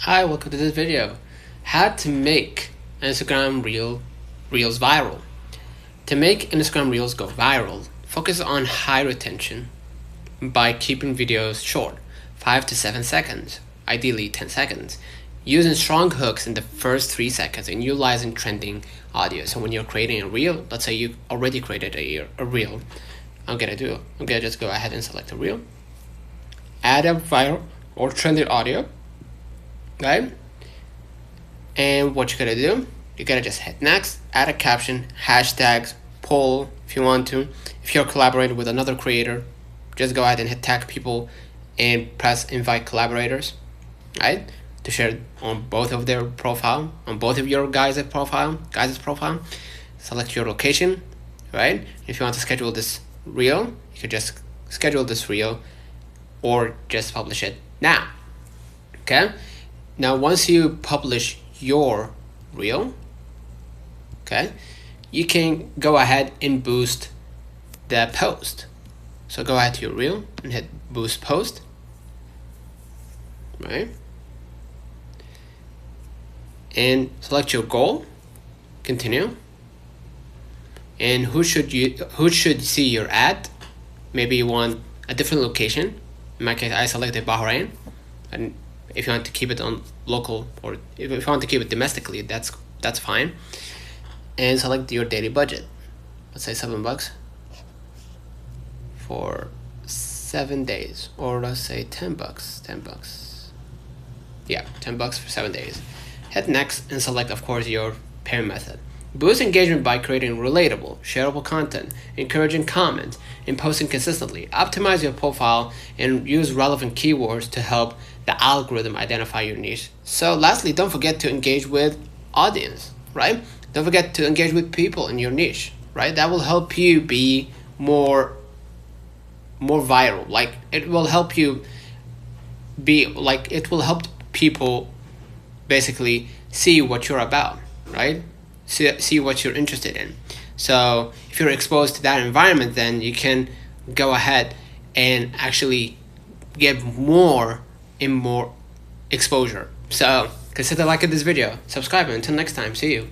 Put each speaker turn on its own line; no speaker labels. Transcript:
Hi, welcome to this video. How to make Instagram Reels viral. To make Instagram Reels go viral, focus on high retention by keeping videos short, 5 to 7 seconds, ideally 10 seconds, using strong hooks in the first 3 seconds and utilizing trending audio. So when you're creating a reel, let's say you already created a reel, I'm gonna just go ahead and select a reel, add a viral or trending audio, right? And what you're gonna do, you're gonna just hit next, add a caption, hashtags, poll if you want to. If you're collaborating with another creator, just go ahead and hit tag people and press invite collaborators, right? To share on both of their profile, on both of your guys' profile. Select your location, right? If you want to schedule this reel, you could just schedule this reel or just publish it now. Okay? Now once you publish your reel, okay, you can go ahead and boost the post. So go ahead to your reel and hit boost post, right? And select your goal, continue. And who should see your ad? Maybe you want a different location. In my case, I selected Bahrain, and if you want to keep it on local, or if you want to keep it domestically, that's fine. And select your daily budget. Let's say $7 for 7 days, or let's say $10. Yeah, $10 for 7 days. Hit next and select, of course, your payment method. Boost engagement by creating relatable, shareable content, encouraging comments, and posting consistently. Optimize your profile and use relevant keywords to help the algorithm identify your niche. So lastly, don't forget to engage with audience, right? Don't forget to engage with people in your niche, right? That will help you be more viral. Like it will help people basically see what you're about, right? See what you're interested in. So if you're exposed to that environment, then you can go ahead and actually give more and more exposure. So consider liking this video, subscribe, and until next time, see you.